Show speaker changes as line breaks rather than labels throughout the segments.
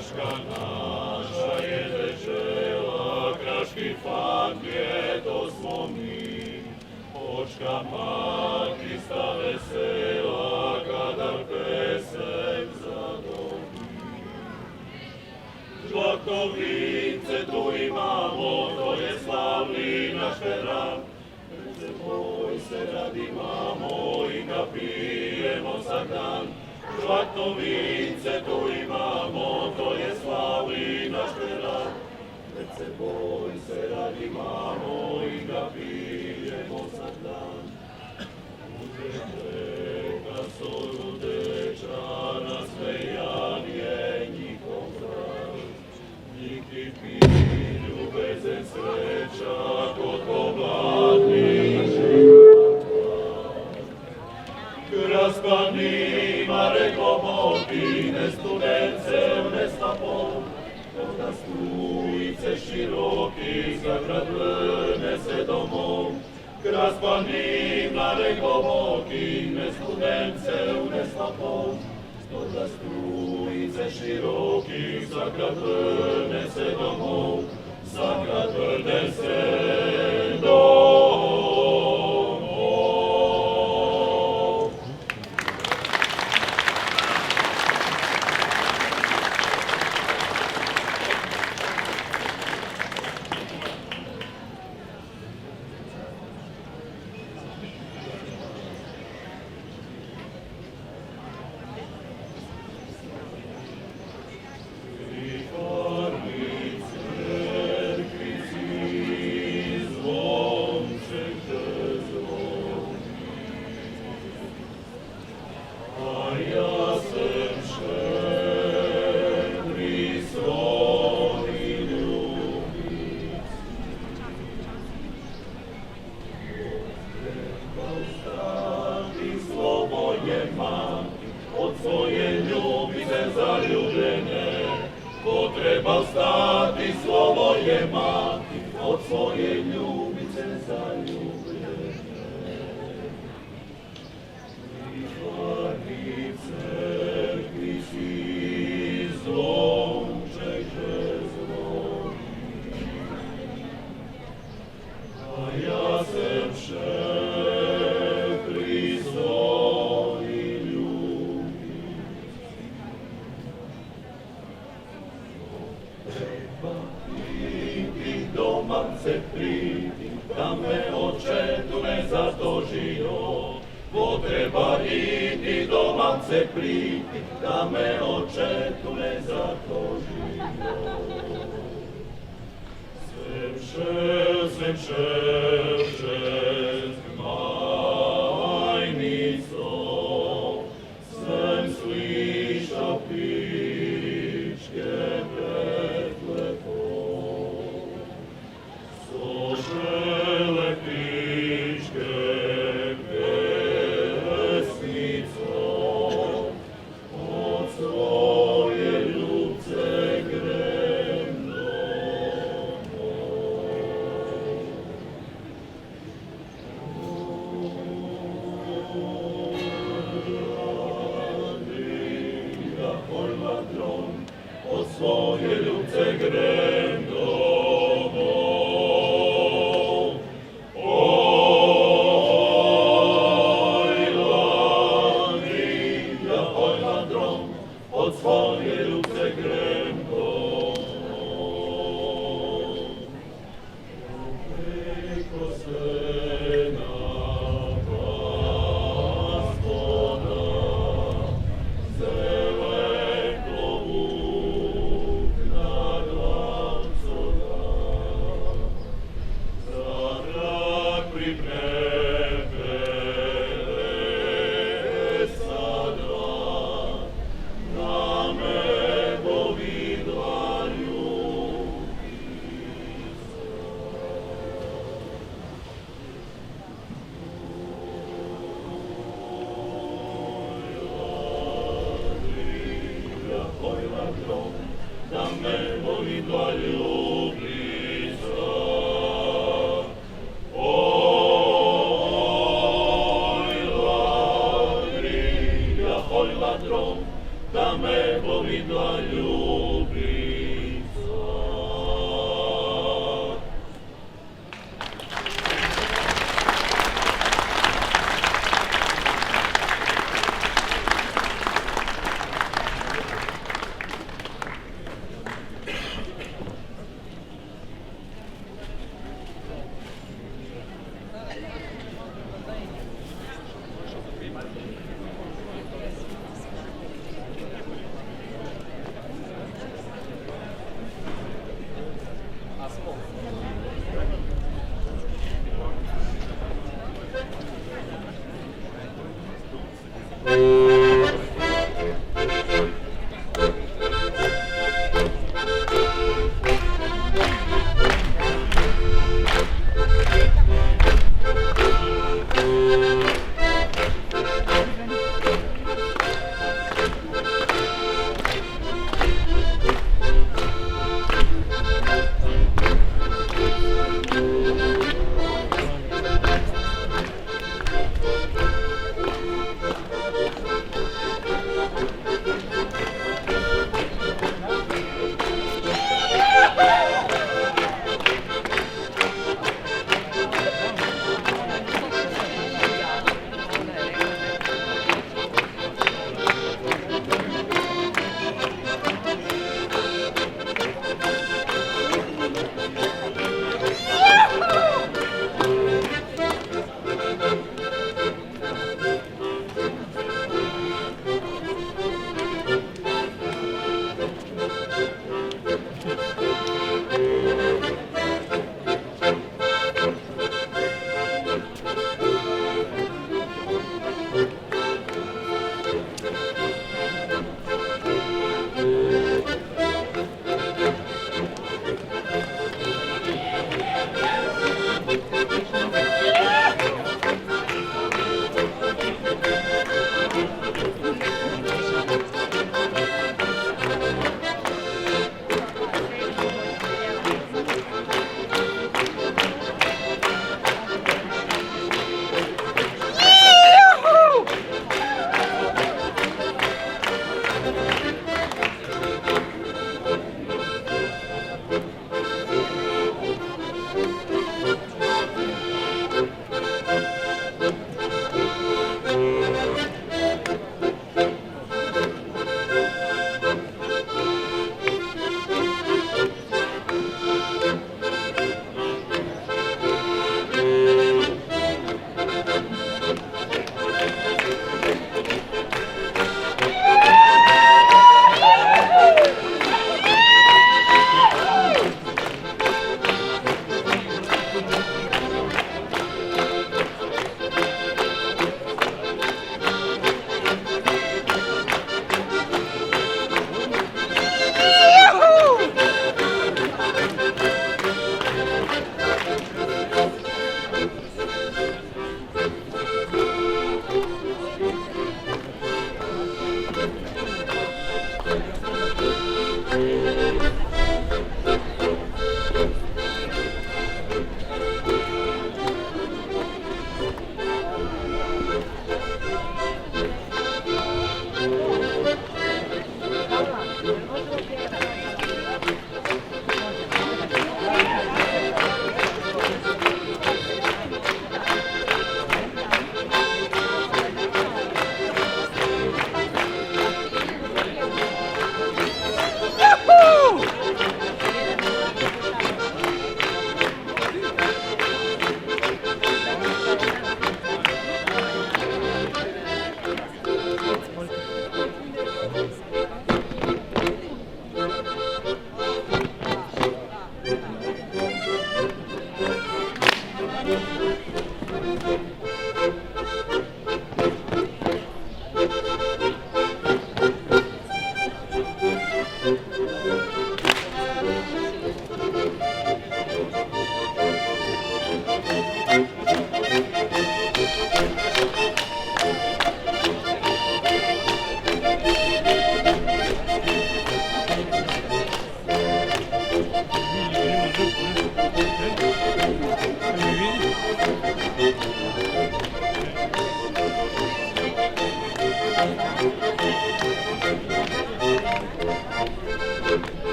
Kraška naša je večela, kraški fantje, to smo mi. Očka mati sta vesela, kada pesem zadovi. Žlakovice tu imamo, to je slavni naš veran. Boj se radi mamo i napijemo sad dan. Žlakovice tu imamo, to je slavni naš veran. Boj se radi mamo i napijemo sad dan. Čeka soru dečana, smejan je njihov brat. Njih pilju bezen sreća, kod pobladni Kraspanima reko Bogi, ne studence, ne stapom, na strujice široki, za grad vrne se domov. Kraspanima reko Bogi, ne studence, ne stapom, na strujice široki, za grad vrne se domov, za grad vrne se domov. Od svoje ljubice zaljubljene, potreba stati, slovo je mati, od svoje ljubice zaljubljene. Prihvati crkvi si zvončeće zvoni, a ja sem šef Hristovi ljubi. Treba biti doma se priti, da me oče tu ne zatožio. Potreba biti doma se priti, da me oče tu ne zatožio. Sem šef, majnico, sem sliša pičke pretlepo. Sožele pičke pesnico, od svoje ljubce grem od svoje ljubce grem domov. Oj, Landrija, oj, Landron, od svoje ljubce grem domov. Preko sena Gospoda, zelen klobuk na glavcu da. Za trak pripremene sada, na nebo vidla ljubica. Oj, Landron, na nebo vidla ljubica. Oj, Landrija, oj, Landron, na nebo vidla ljubica.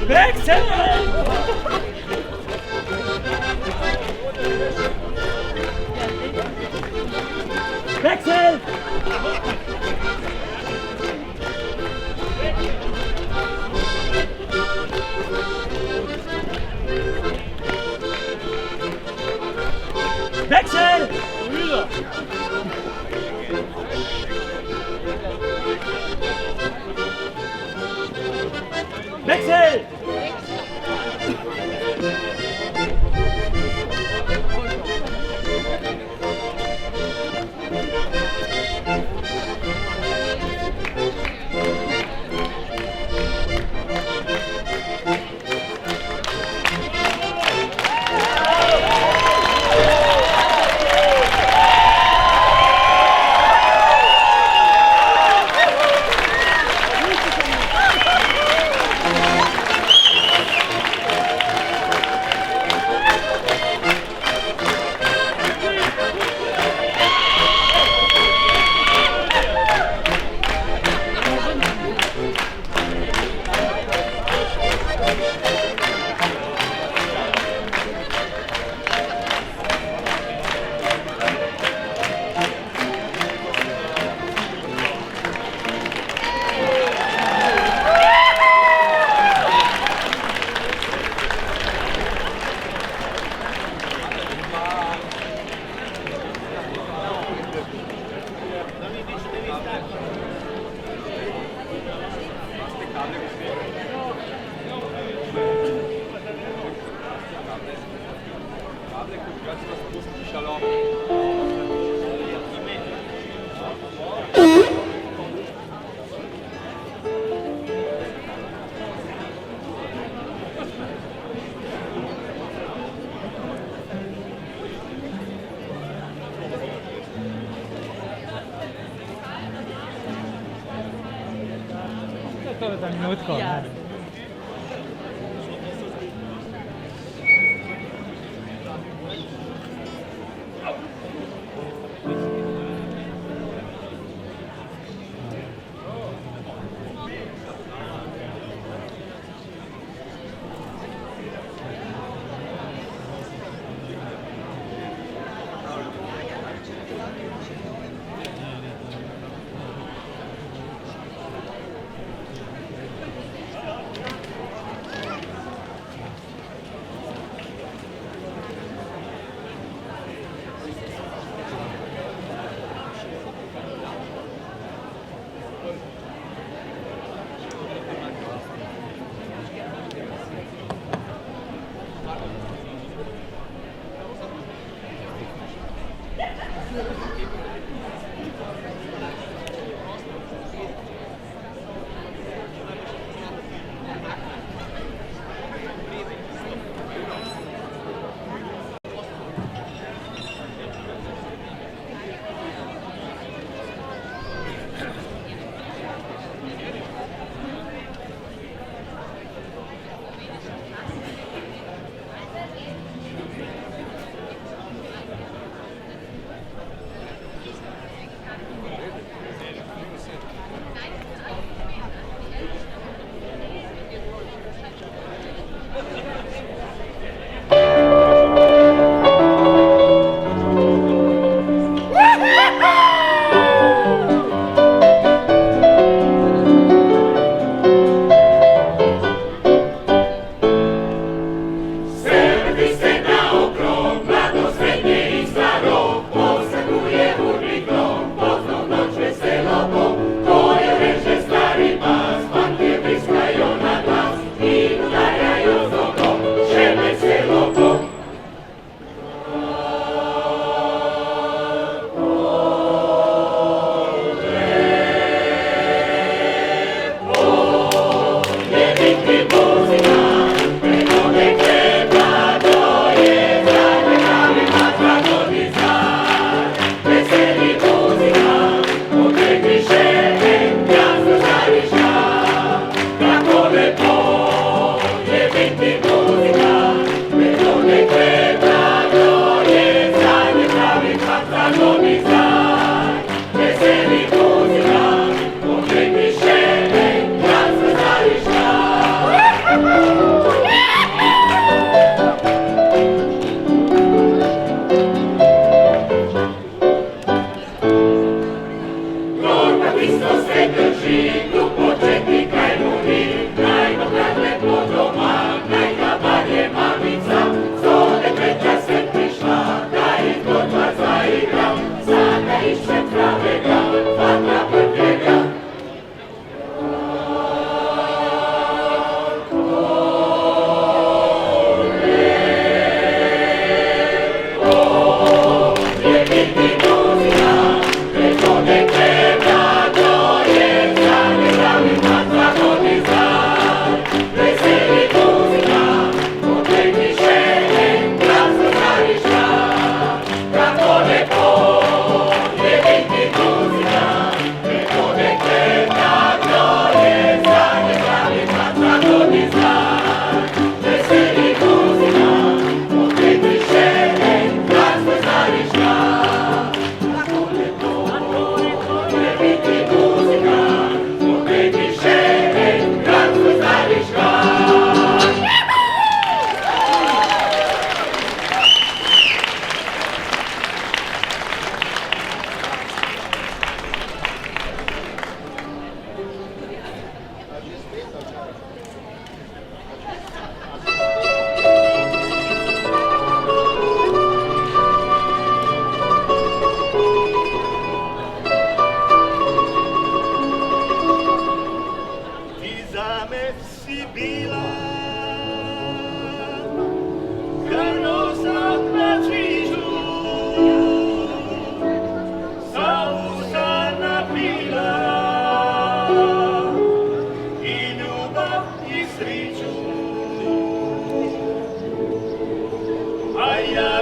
Wechsel! Wechsel! Wechsel! Wechsel! To za minutką.
Thank you.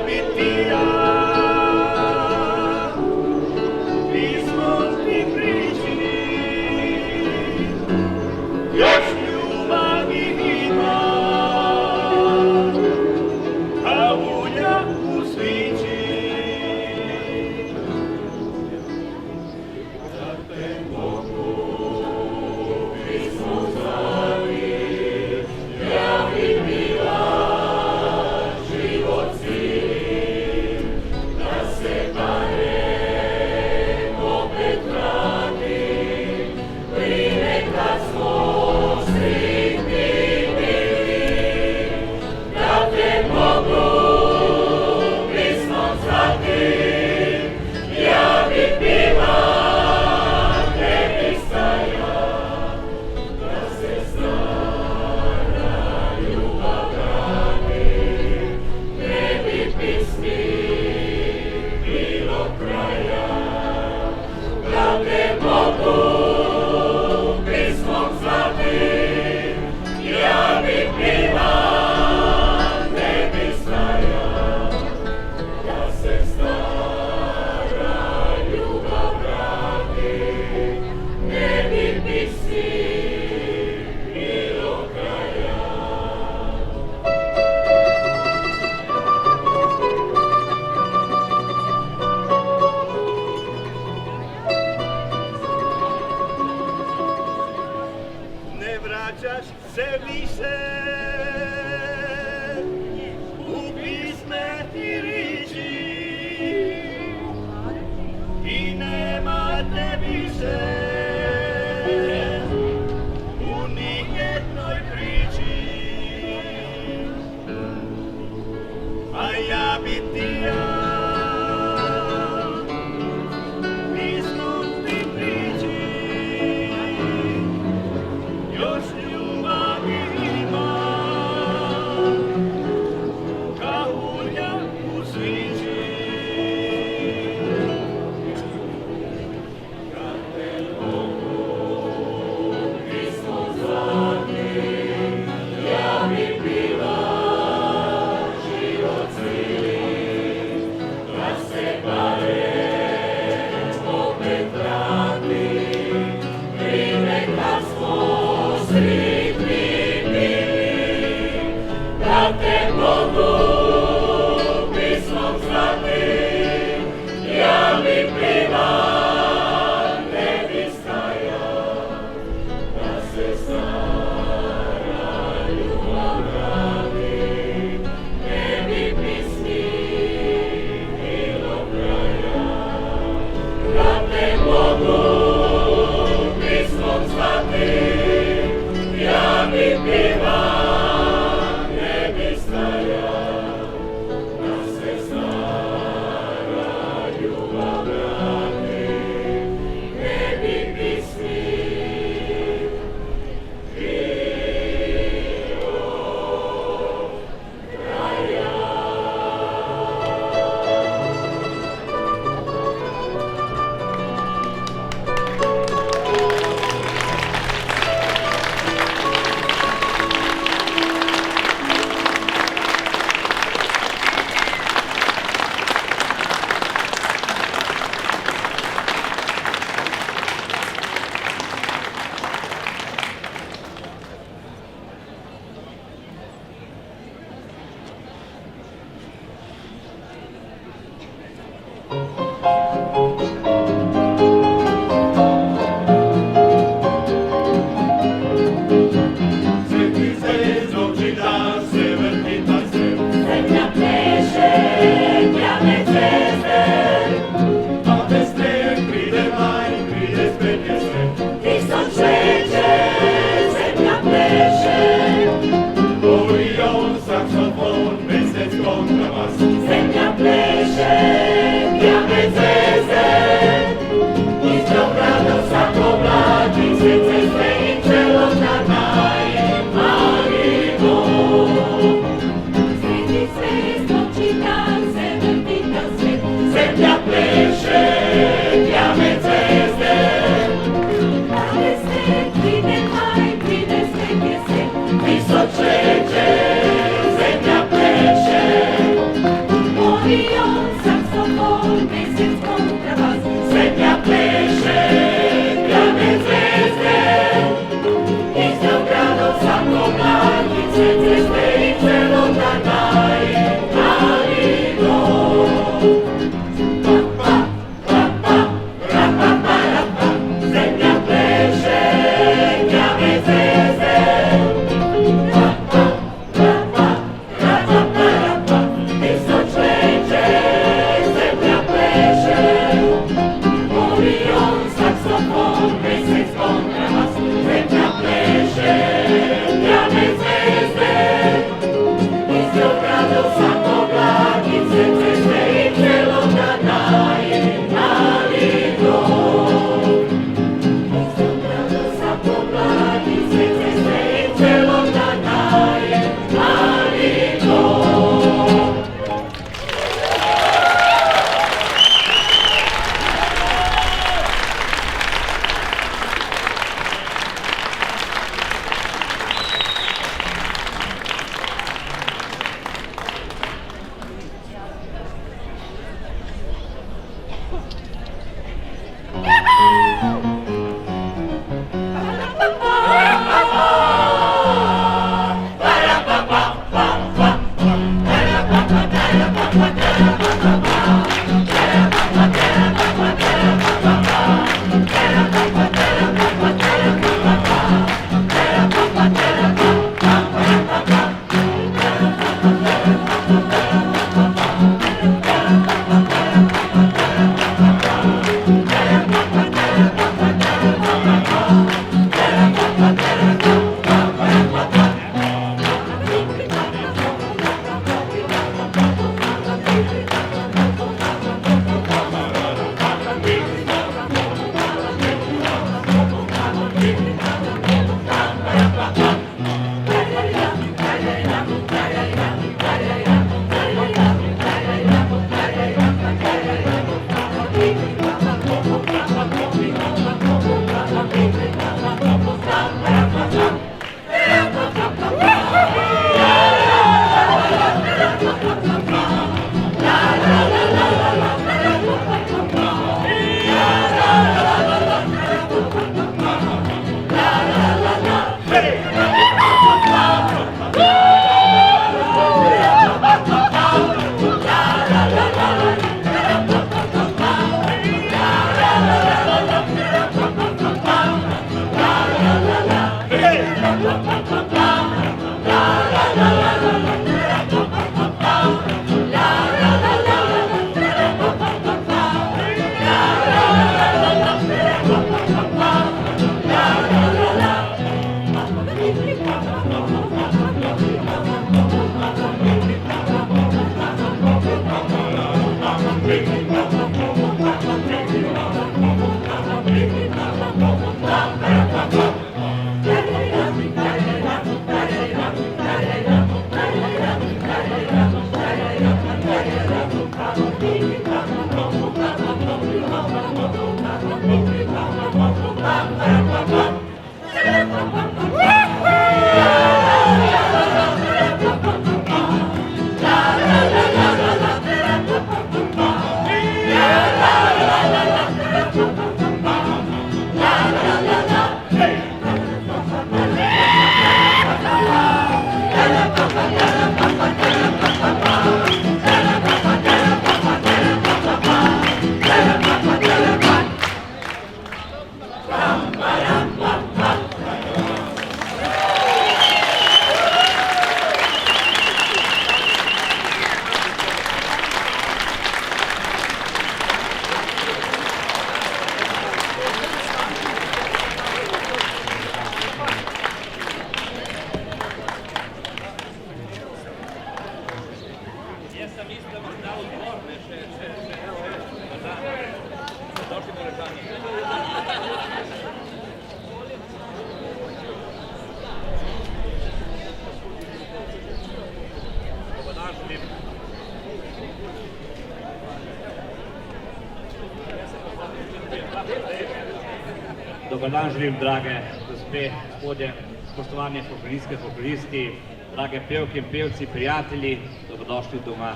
bi ti ja pismom ti priči, još ljubavi ima, a ulja u svići. Da te mogu pismo zvati, ja bi bila život sin, da se barem opet vratim, vrijeme kad smo sretni bili, da te mogu pismom zvati, ja bi bila tebi staja, da se stara ljubav vrati, ne bi pismi bilo kraja. Da te mogu pismom zvati, ja bi bila tebi staja, da se stara ljubav vrati, ne bi pismi bilo kraja. Ne vraćaš se više u pisme i riči i nema te više u nijednoj priči, a ja bi ti ja pismom ti priči, još ljubavi ima, kao ulja u svići. Kad te mogu pismom zvati, ja bi bila život sin, da se barem opet vratim, vrijeme kad smo sretni bili, da te mogu pismom zvati, ja bi bila tebi staja, da se stara ljubav vrati, ne bi pismi bilo kraja. Da te mogu pismom zvati, ja bi bila tebi staja,
Dobar dan želim, drage gospe, gospodje, spoštovani pokojninske pokojnisti, drage pevke in pevci, prijatelji, dobrodošli doma.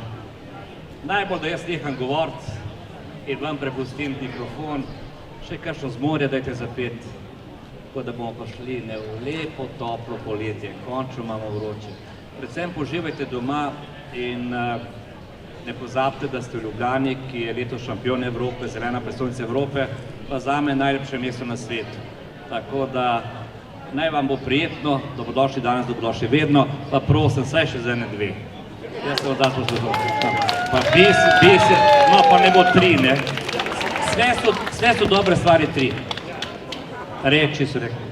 Najbolj, da jaz neham govoriti in vam prepustim mikrofon, še kakšno zmorje dajte zapeti, tako da bomo pa šli v lepo, toplo poletje, končno imamo vroče. Predvsem poživajte doma in ne pozabite, da ste v Ljubljani, ki je letos šampion Evrope, zelena prestolnica Evrope, pa zame najlepše mesto na svetu. Tako da naj vam bo prijetno, dobrodošli danes, dobrodošli vedno, pa prosim, saj še za ene dve. Jaz se odaz poslušam. Pa bi se, no pa ne bo tri, ne? Sve so dobre stvari tri. Reči so rekli.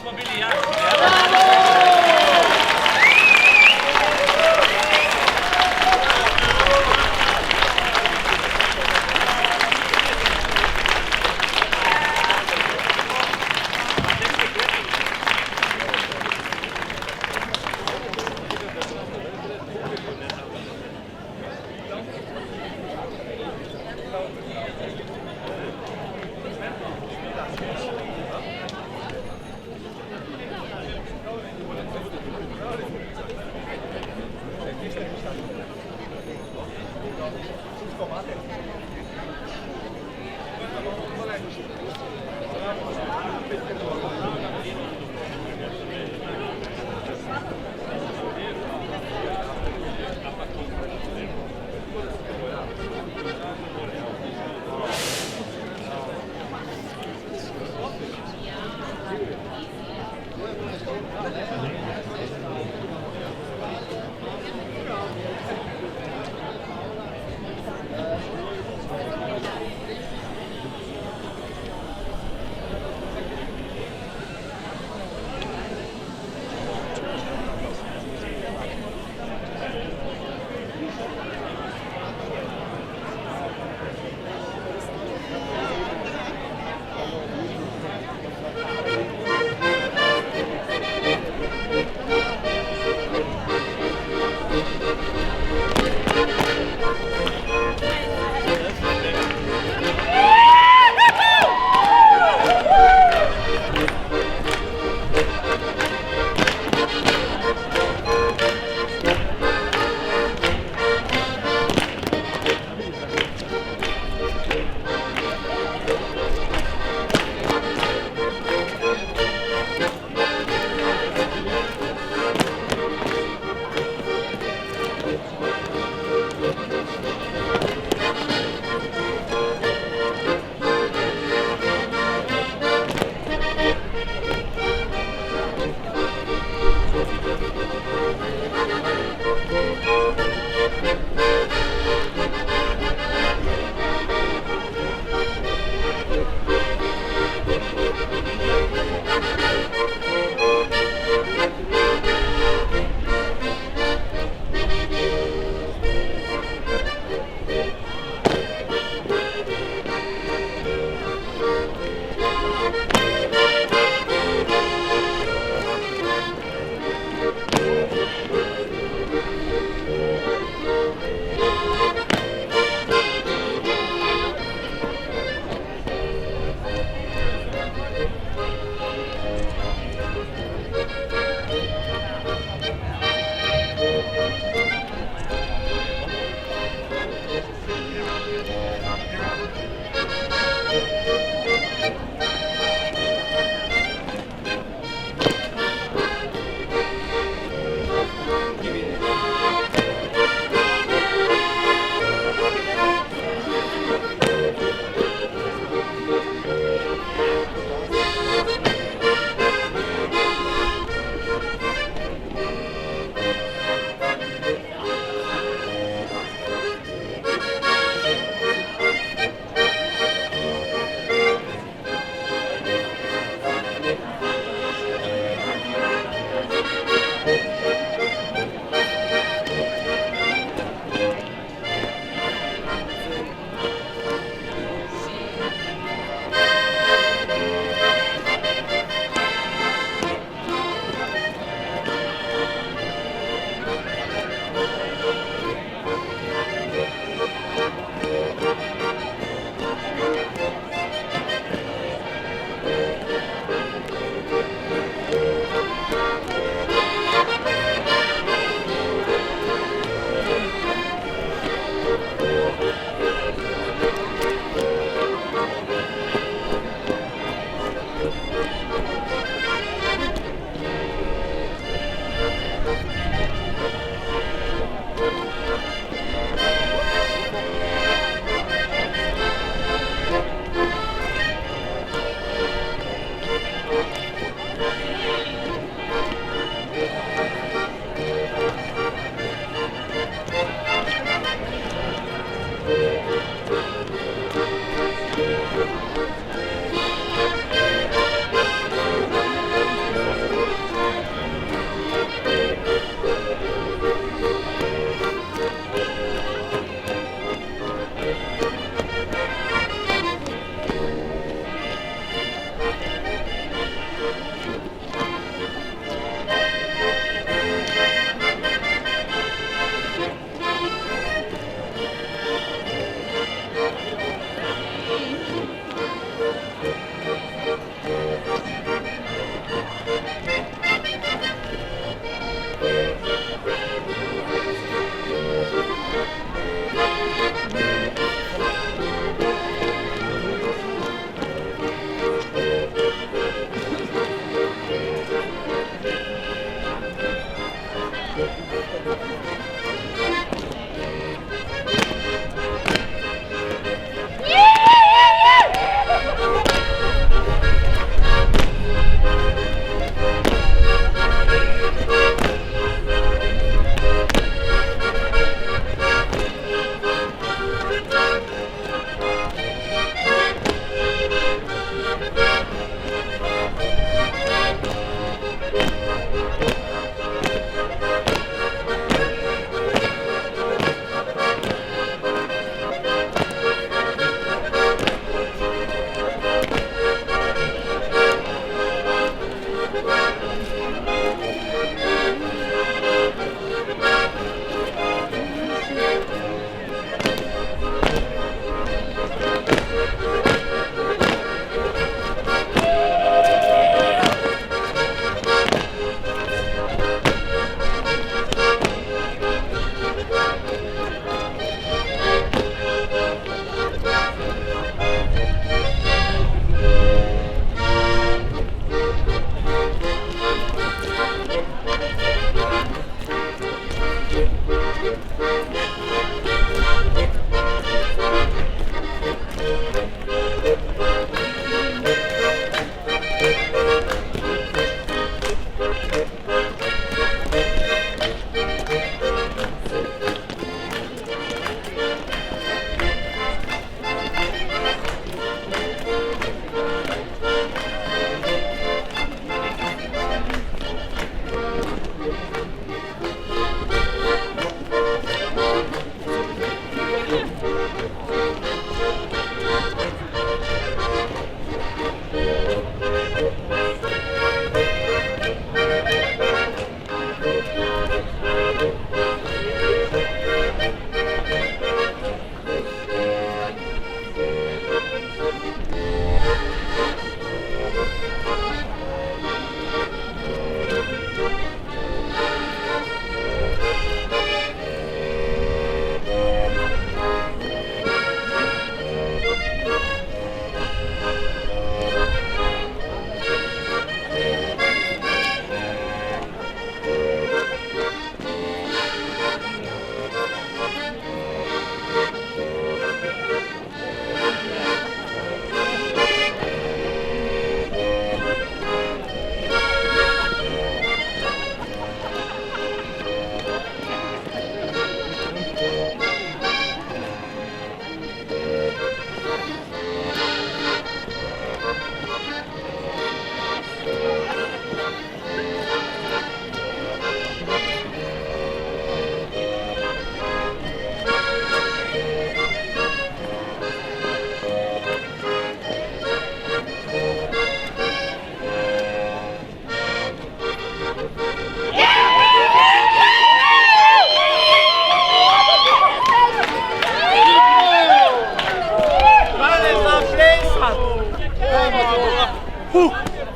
smo bili jasni.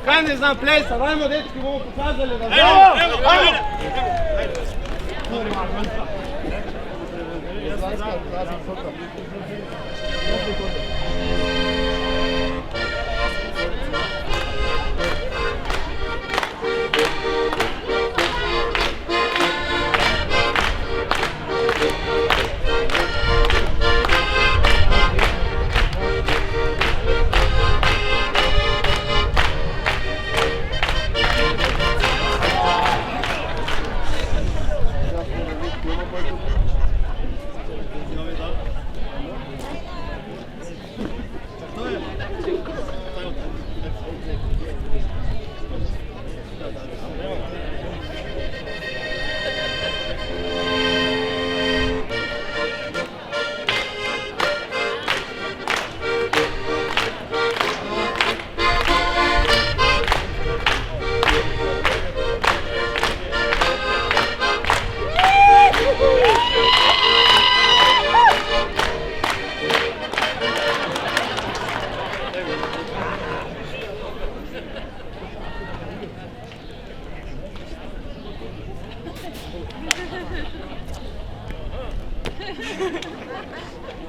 Kaj ne znam plesa, dajmo dečki, bomo pokazali da znamo.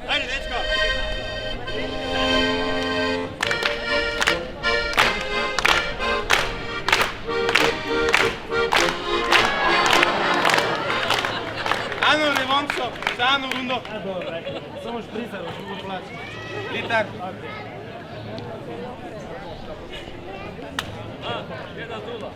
Ajde, dečko!
Ano, Levonco, za Ano rundo.
Dobro, samo špricer, da mogu plaći.
Litar.
Jedna tula.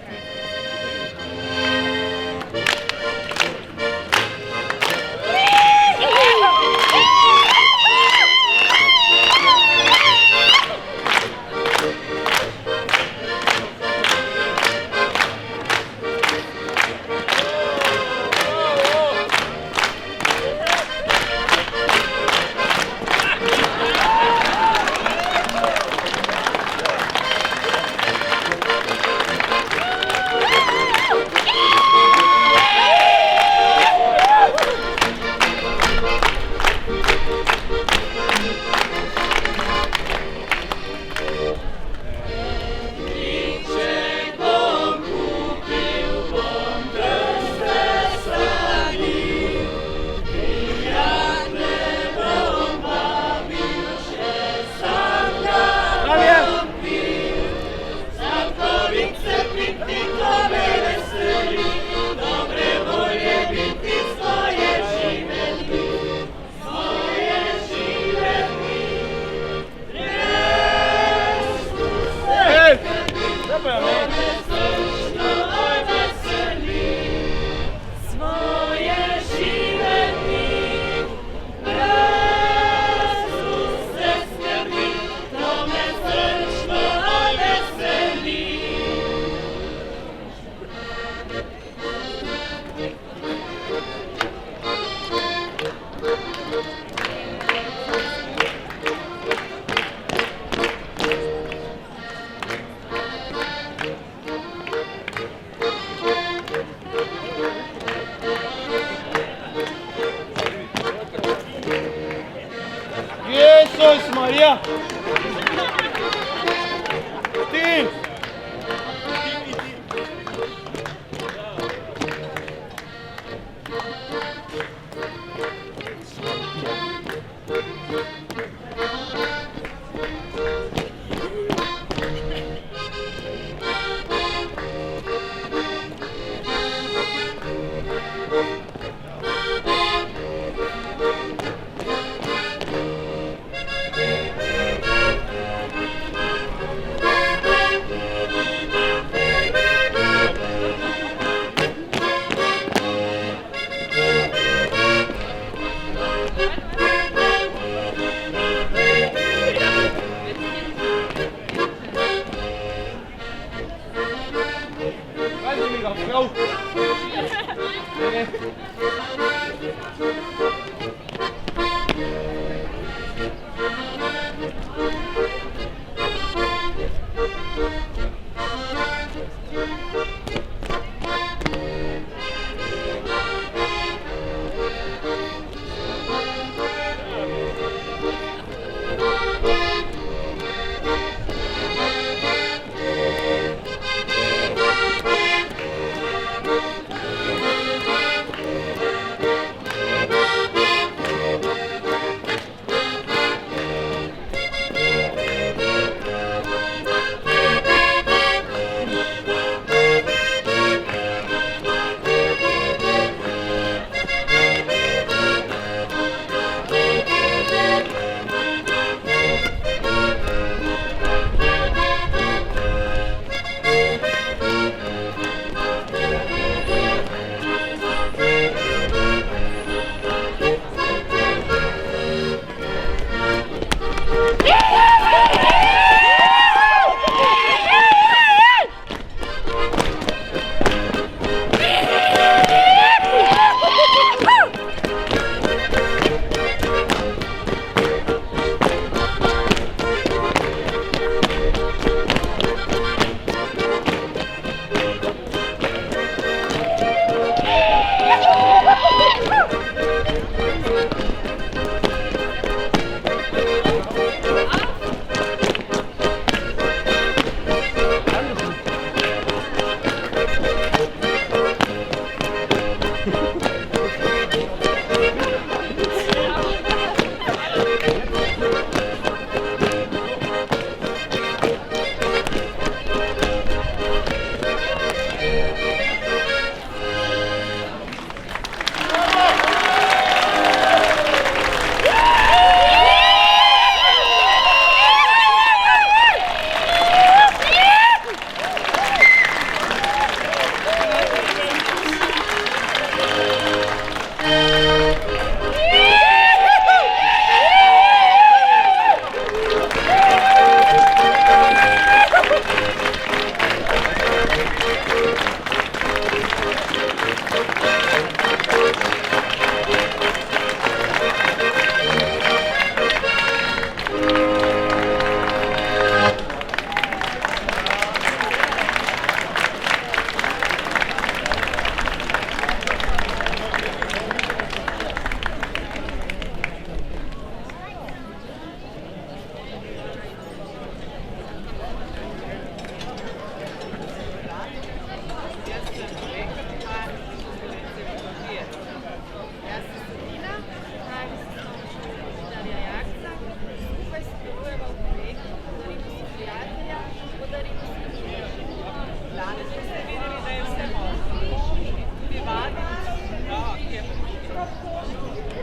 Ti!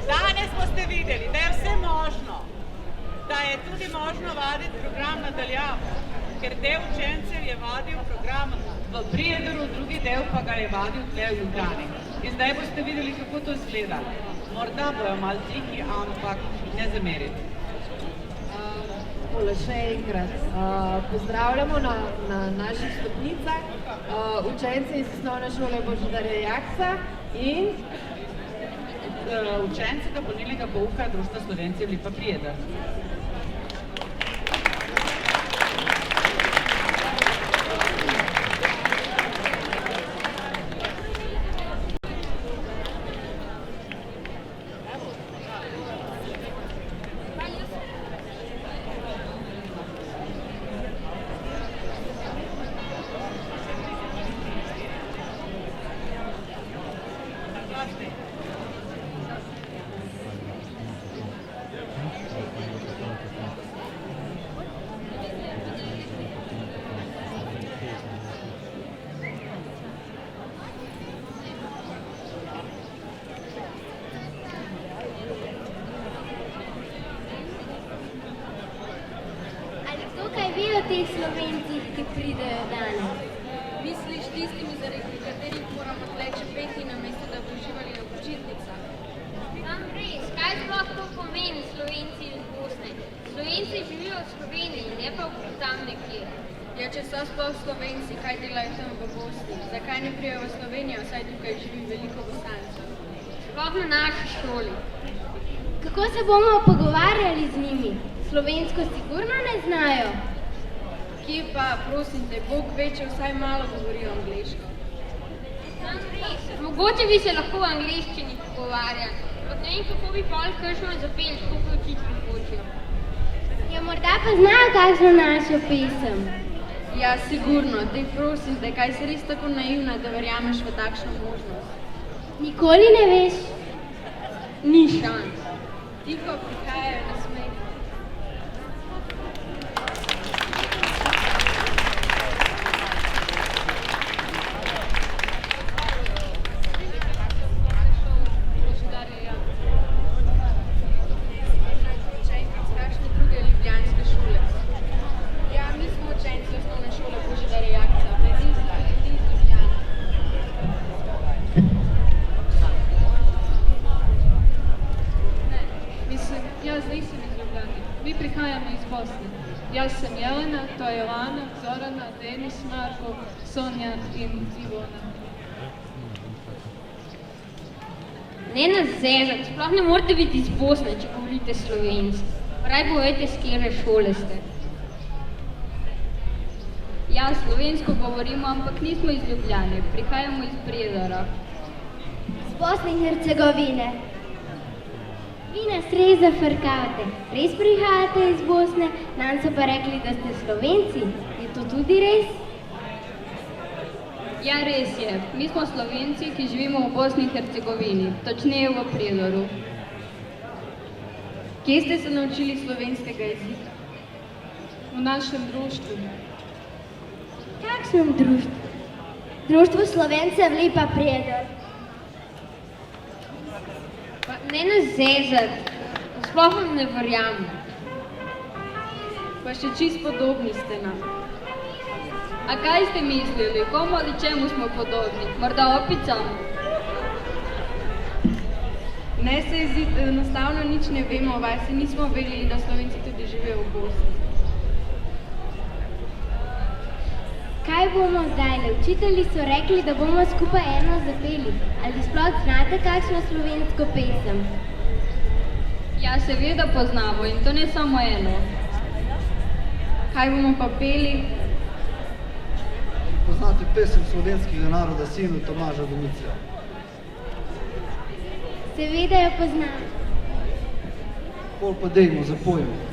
Danes boste videli, da je vse možno, da je tudi možno vaditi program nadaljavo, ker del učencev je vadil program v Prijedoru, drugi del pa ga je vadil tle v Ljubljani. In zdaj boste videli, kako to izgleda. Morda bojo malo tihi, ampak ne zameriti.
Še enkrat. Pozdravljamo na naših stopnicah učence iz osnovne šole Božidarja Jakca in
učence dopolnilnega pouka Društva Slovencev Lipa Prijedor.
teh Slovencih, ki pridejo danes?
Misliš tistimi, zaradi katerih moramo tle čepeti, namesto da bi uživali na počitnicah?
Res, kaj sploh to pomeni Slovenci iz Bosne? Slovenci živijo v Sloveniji, ne pa tam nekje.
Ja, če so sploh Slovenci, kaj delajo tam v Bosni? Zakaj ne prijejo v Slovenijo, saj tukaj živi veliko Bosancev?
Sploh na naši šoli. Kako se bomo pogovarjali z njimi? Slovensko sigurno ne znajo.
Kje pa, prosim te, Bog ve, če vsaj malo govorijo angleško.
Res, mogoče bi se lahko v angleščini pogovarjali. Od ne vem, kako bi pol kakšno zapeli, skupaj učitelji hočejo. Ja, morda pa znajo kakšno našo pesem.
Ja, sigurno. Dej prosim te, kaj si res tako naivna, da verjameš v takšno možnost?
Nikoli ne veš.
Ni šans. Tiho prihajajo na smeh.
Jaz sem Jelena, to je Jovana, Zorana, Denis, Marko, Sonja in Ivona.
Ne nas zezati, sploh ne morate biti iz Bosne, če govorite slovenski. Raj povejte, s kjere šole ste.
Ja, slovensko govorimo, ampak nismo iz Ljubljane, prihajamo iz Prijedora.
Z Bosne in Hercegovine. Vi nas res zafrkavate. Res prihajate iz Bosne, nam so pa rekli, da ste Slovenci. Je to tudi res?
Ja, res je. Mi smo Slovenci, ki živimo v Bosni in Hercegovini, točneje v Prijedoru. Kje ste se naučili slovenskega jezika?
V našem društvu.
Kakšnem društvu? Društvo Slovencev Lipa Prijedor. Pa ne nas zezati, sploh vam ne verjamem.
Pa še čisto podobni ste nam. A kaj ste mislili, komu ali čemu smo podobni? Morda opicam? Ne se jeziti, enostavno nič ne vemo o vas in nismo vedeli, da Slovenci tudi živijo v Bosni.
Kaj bomo zdaj? Učitelji so rekli, da bomo skupaj eno zapeli. Ali sploh znate kakšno slovensko pesem?
Ja, seveda poznamo in to ne samo eno. Kaj bomo pa peli?
Poznate pesem slovenskega naroda sinu Tomaža Domicija?
Seveda jo poznam.
Pol pa dejmo, zapojmo.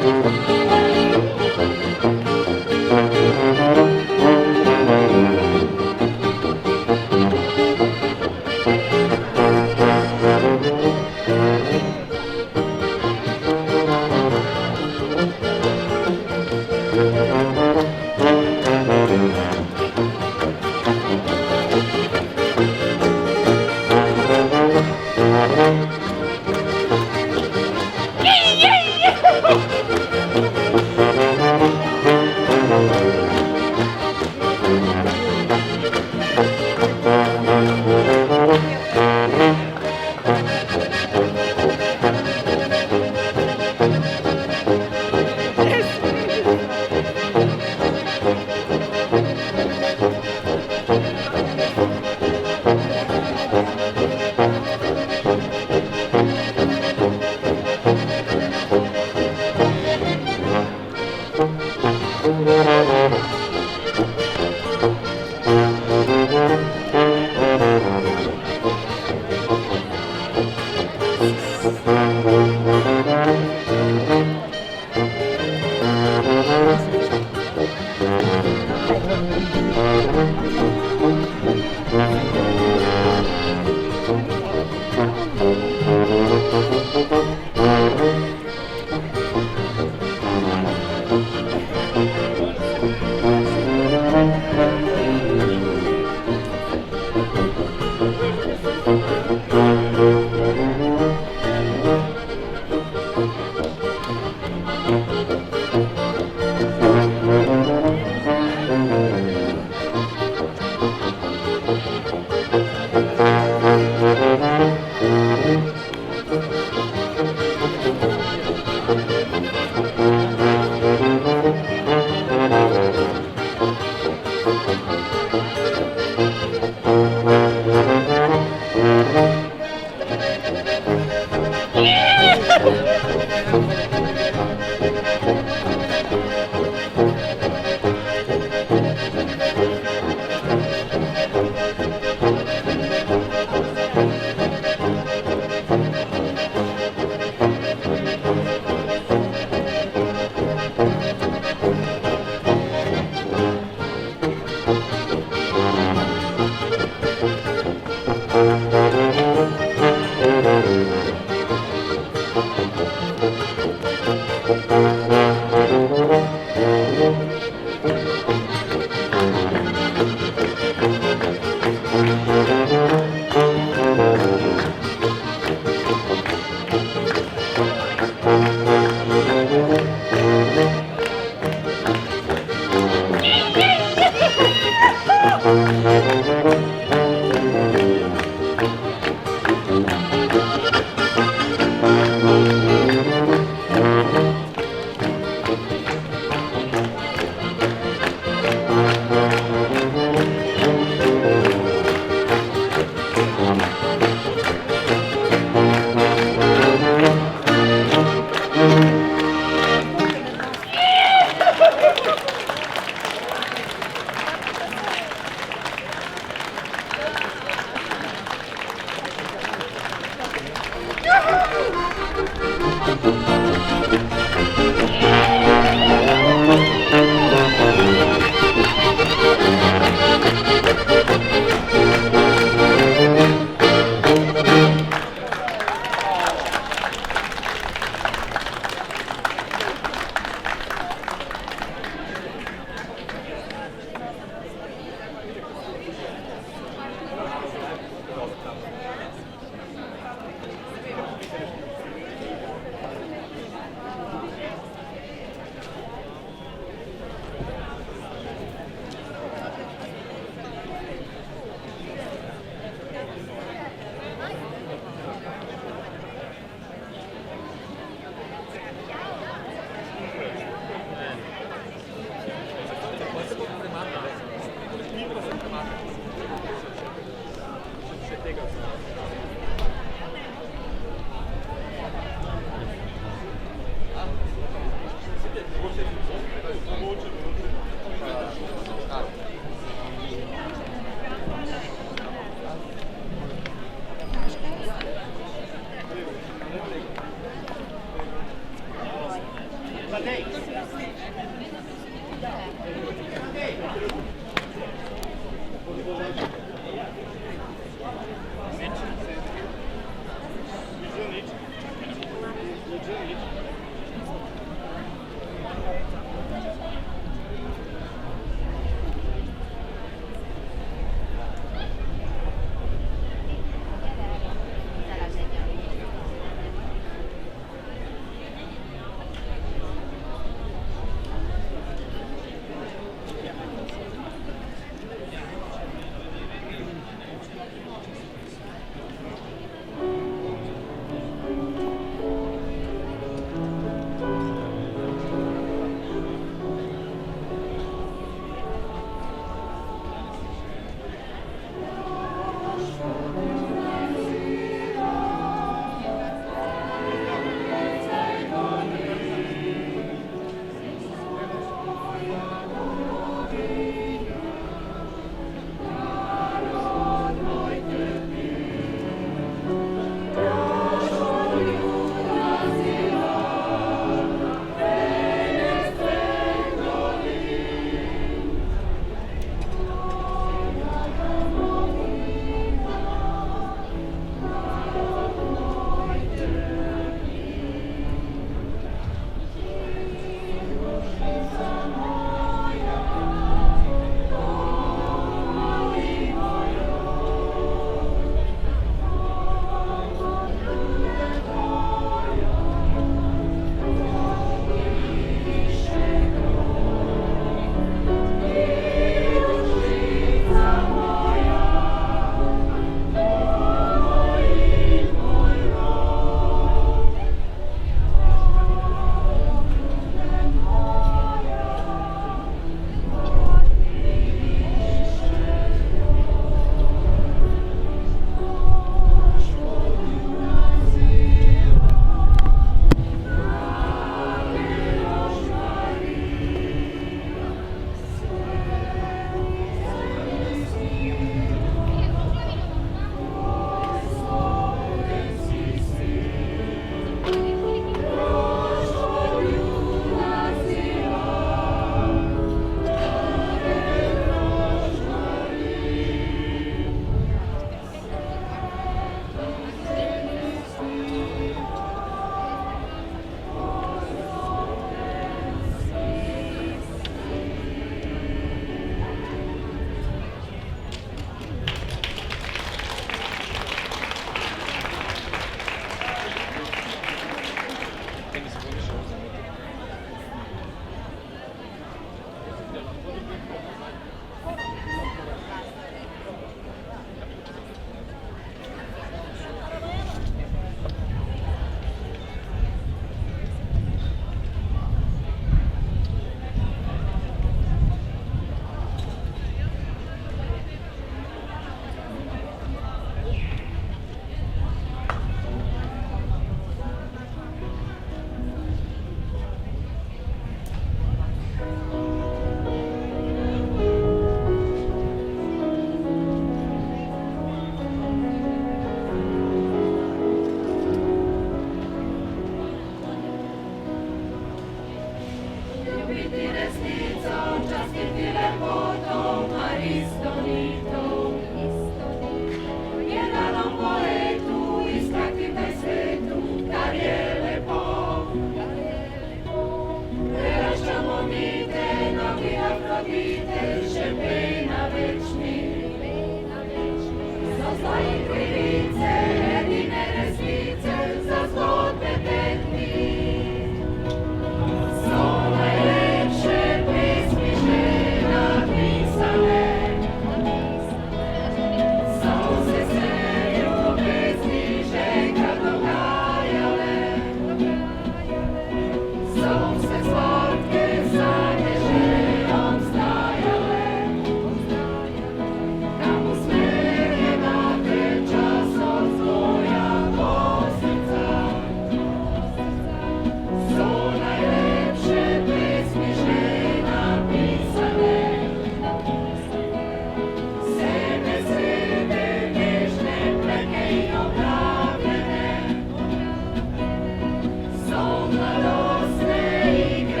Są radosne i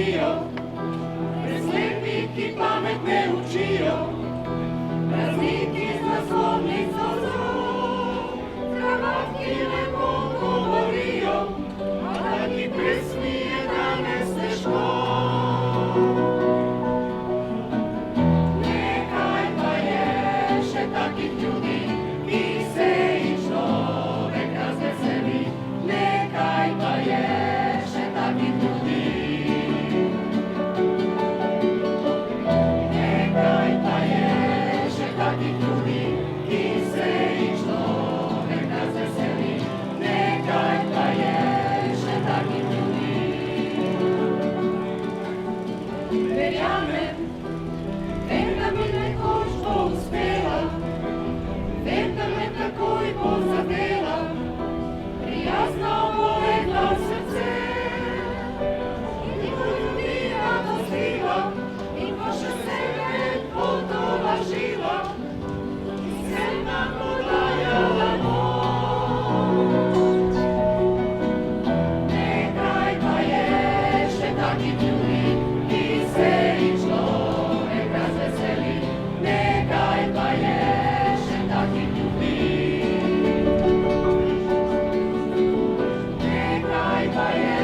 bio, preslepiki pamet ne učijo, prazniki z naslovnico zelo, kravatki lepo govorijo, a taki pesmi je danes težko. Nekaj pa je še takih ljudi, ki se jih človek razveseli, nekaj pa je še takih ljudi. Nekaj pa je še takih ljudi, ki se jih človek razveseli, nekaj pa je še takih ljudi. Verjamem, vem, da mi nekoč bo uspela, vem, da me takoj bo zadela, prijazno bo legla v srce. In ko ljudi radostila, in ko še sebe potolažila, in se nam podajala noč. Nekaj pa je še takih ljudi, ki se jih človek razveseli, nekaj pa je še takih ljudi. Nekaj pa je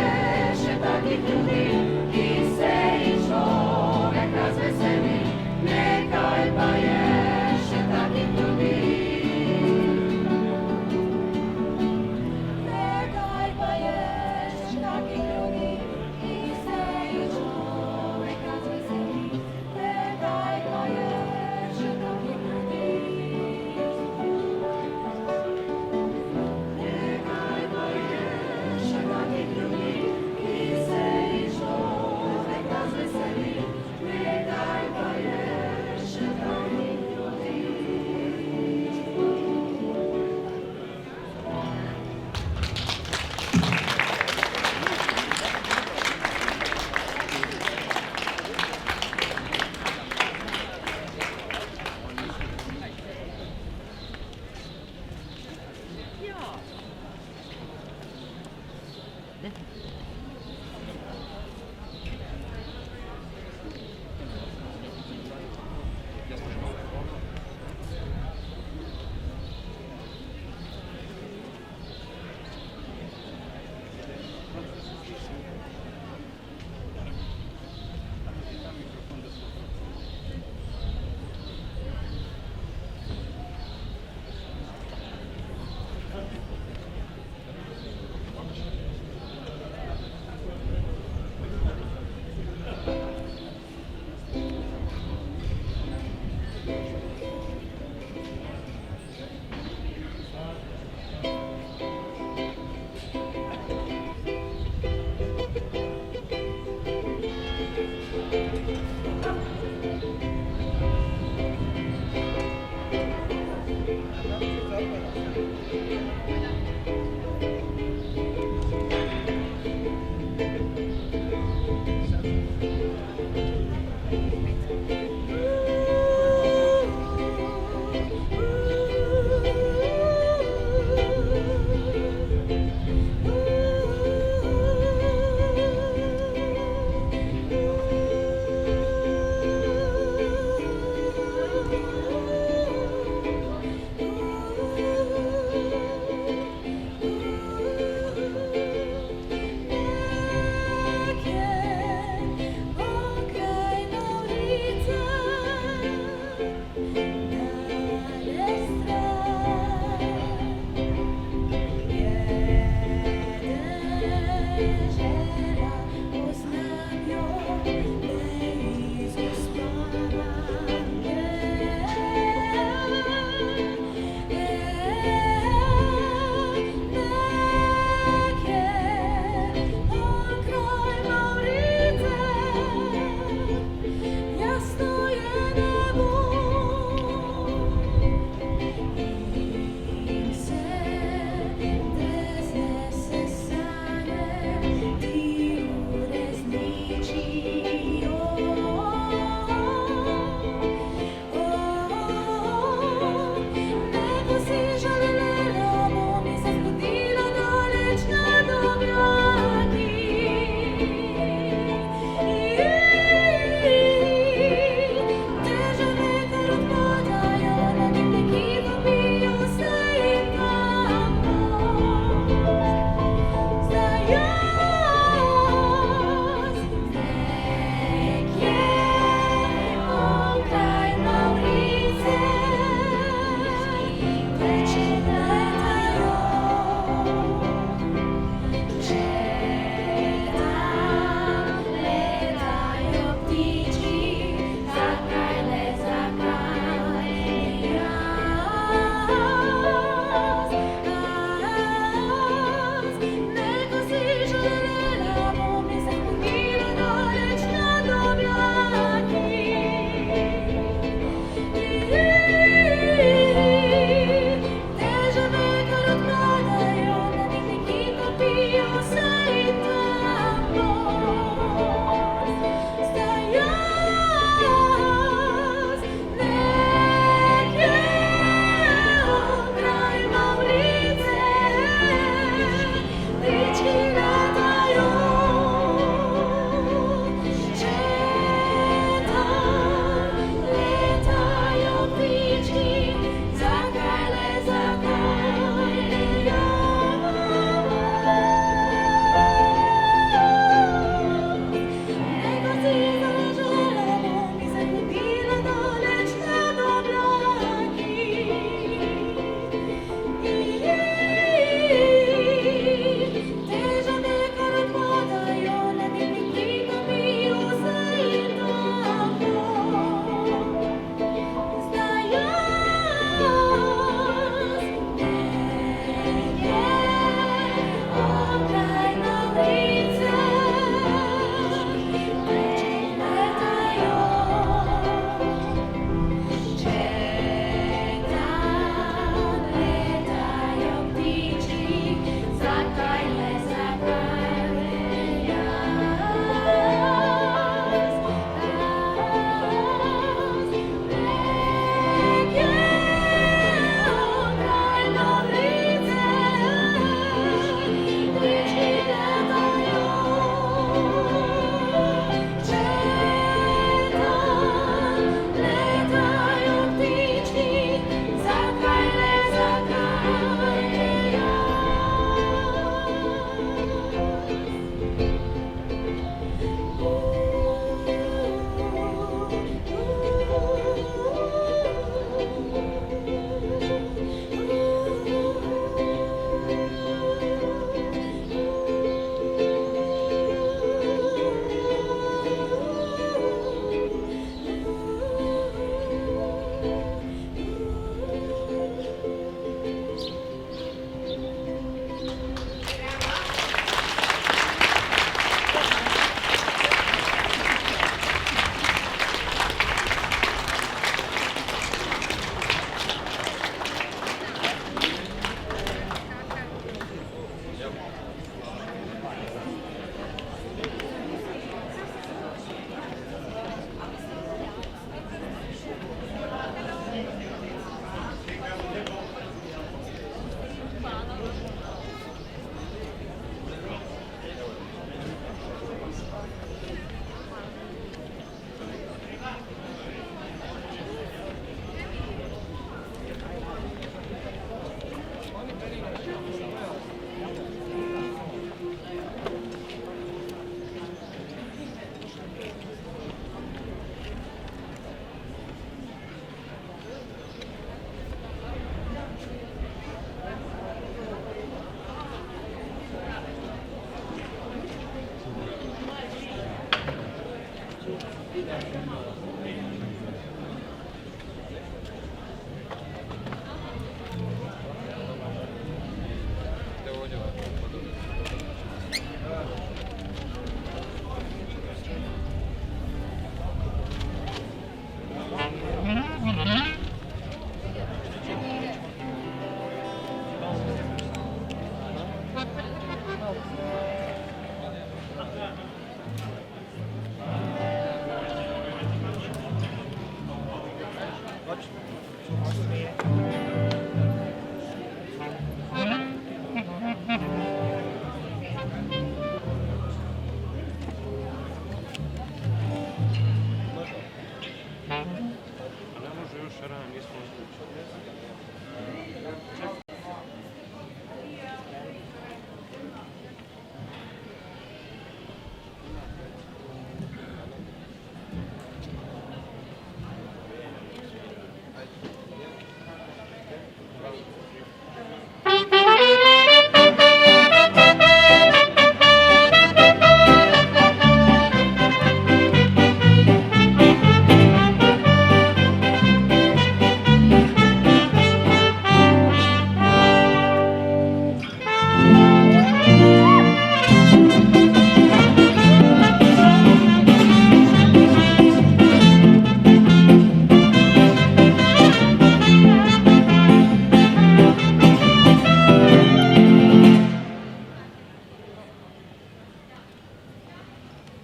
še takih ljudi, ki se jih človek razveseli, nekaj pa je še takih ljudi. Nekaj pa je še takih ljudi, ki se jih človek razveseli, nekaj pa je še takih ljudi. Nekaj pa je še takih ljudi, ki se jih človek razveseli, nekaj pa je še takih ljudi.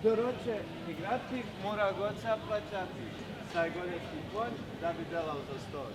Doroče igrati, mora goca plaćati. Saj gorjeti konj da bi delao za stol.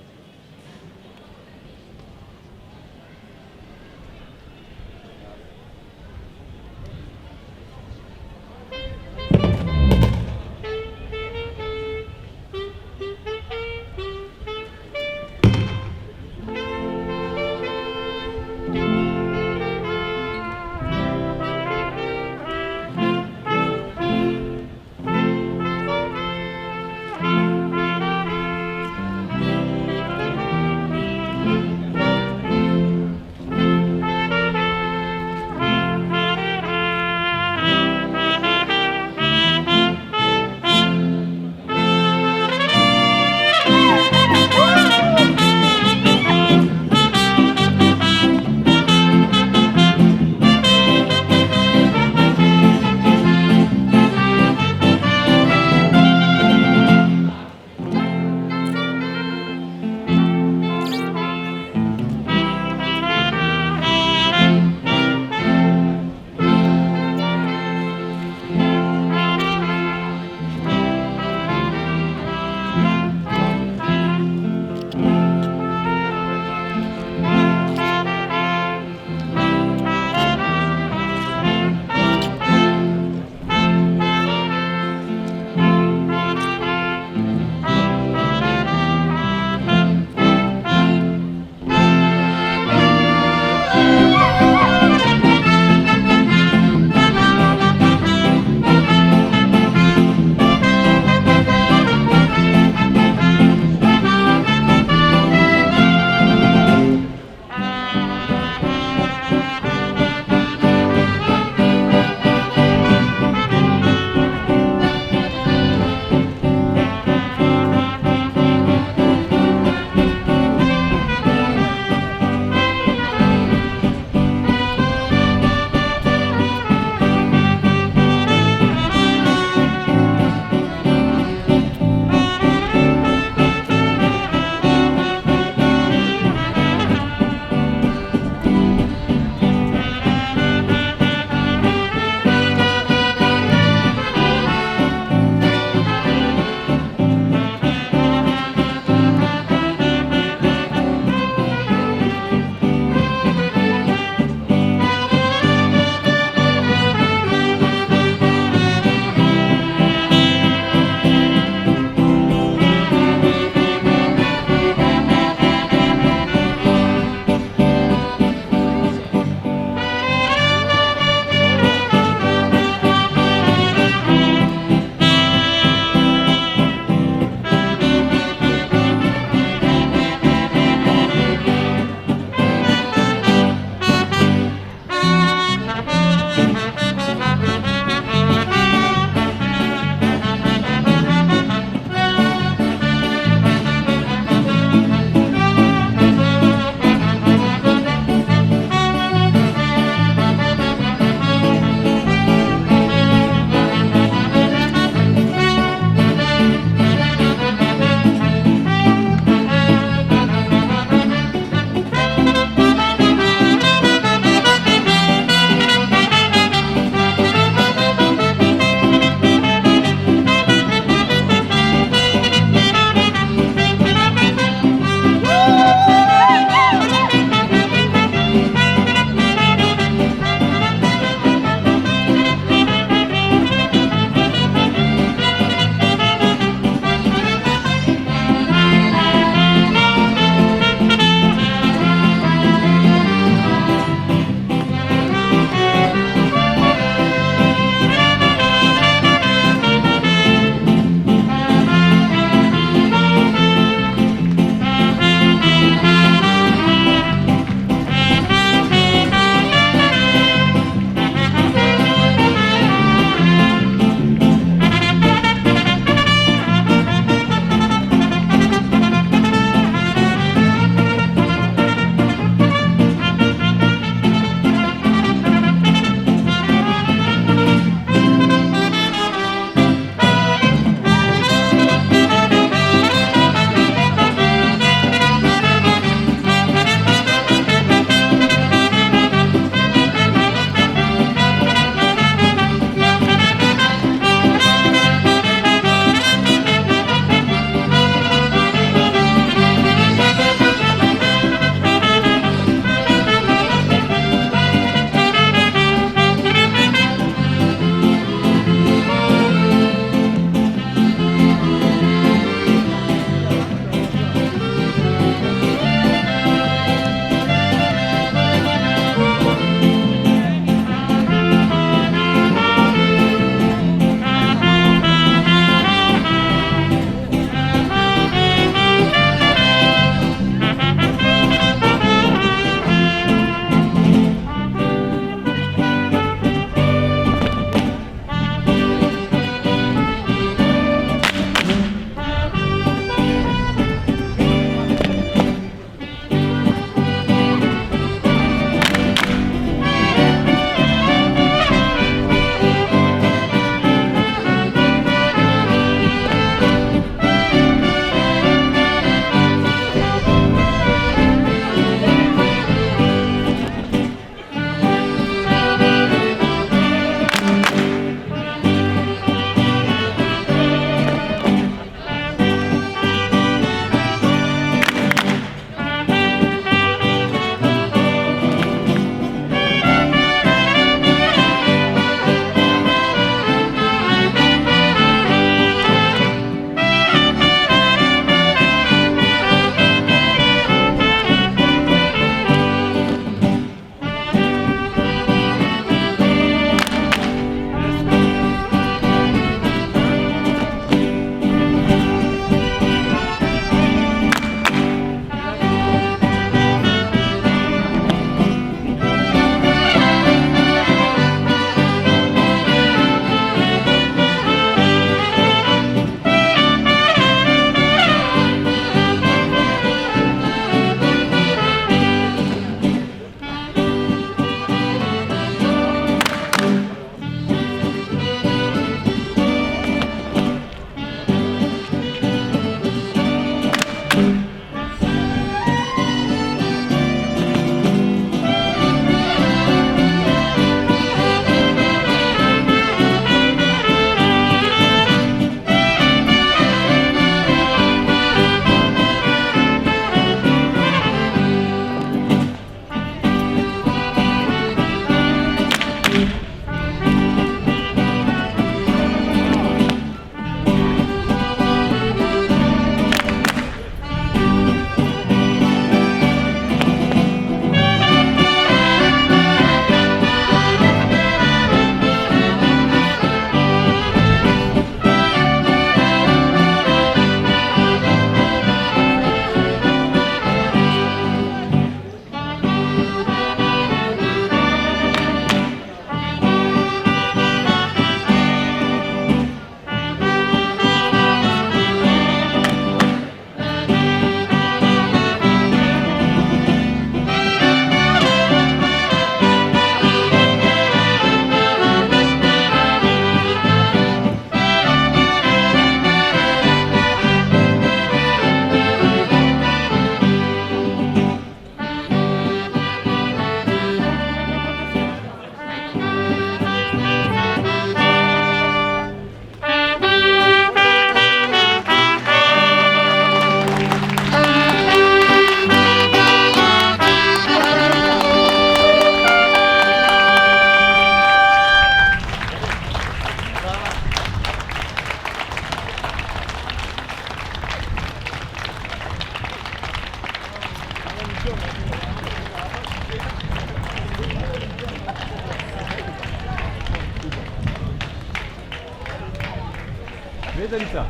Vedelica.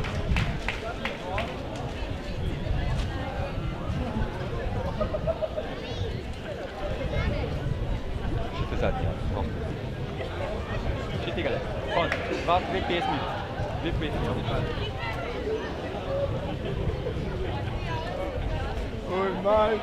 Še te zadnje, Še tega le. Konc. Dve pesmi.
Oj, maj.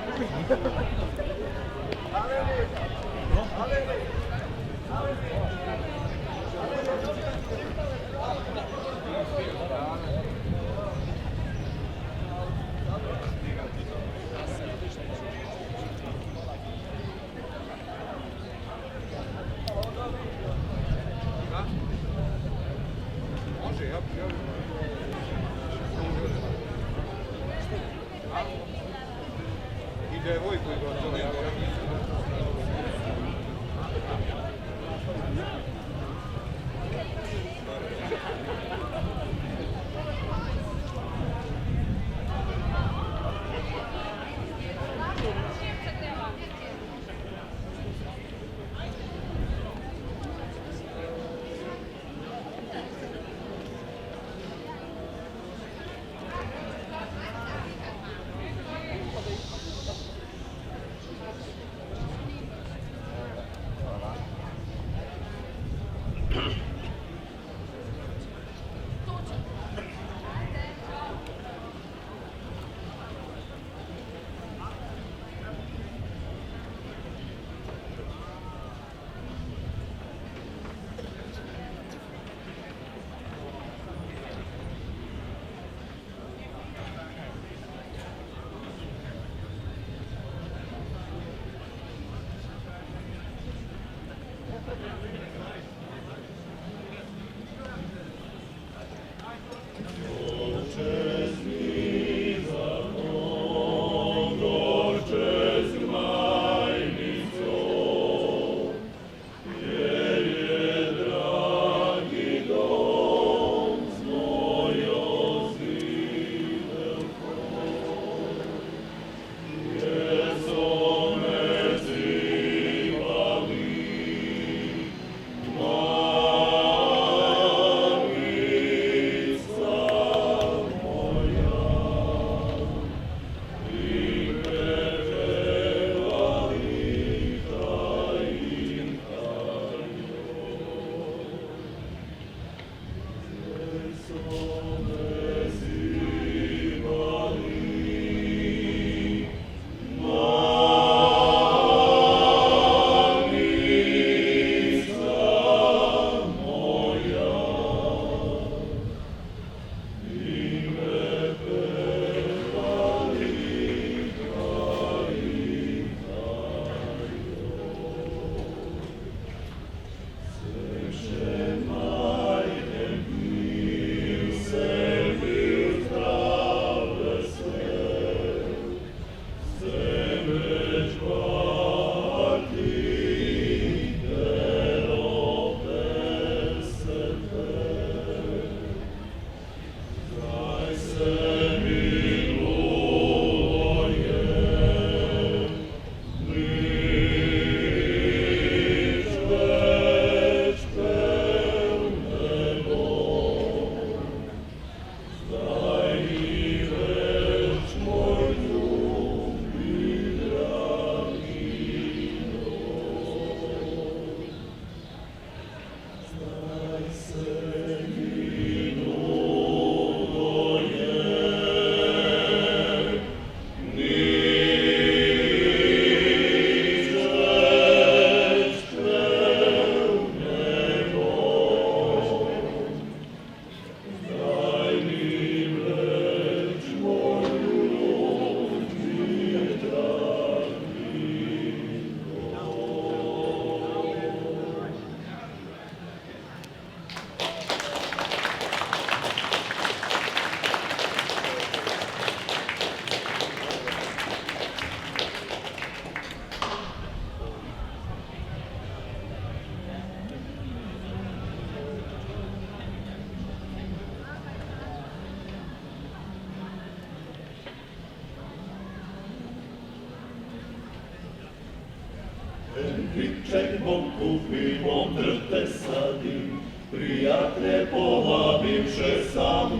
Kriček bom kupil, bom drte sadim, prijatelje povabim še sam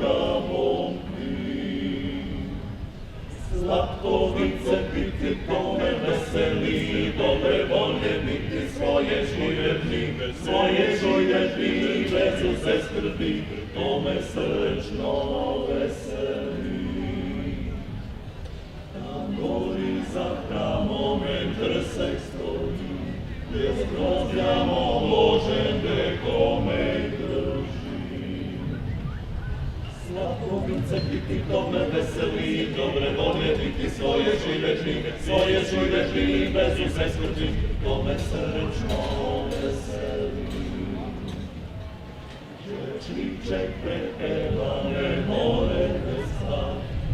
skrbi, tome srčno veseli. Tam gori za hramom trsek stoji, gdje s grozdjamo ložem dekome drži. Slatko vince piti, tome veseli, dobre volje biti svoje žive, bez se skrbi, tome srčno veseli. Čliček prepeva ne more mesta,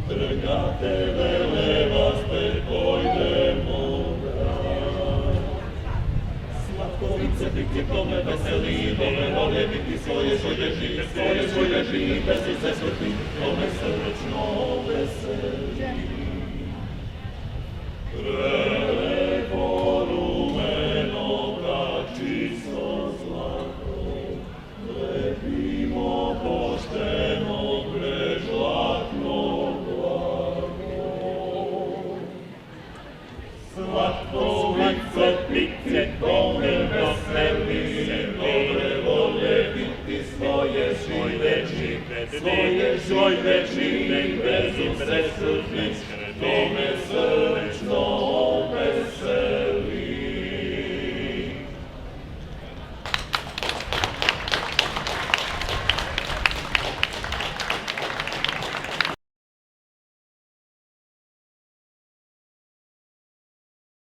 trgate vele vas pojdemo grad. Slatkovice biti tome veseli, dobre volje biti svoje žive, bez se skrbi, tome srčno veseli. Prelepo rumeno, tak čisto zlato, lepimo pošteno, prežlatno blago. Slatkovice pice, tome veseli, dobre volje biti svoje žive, bez se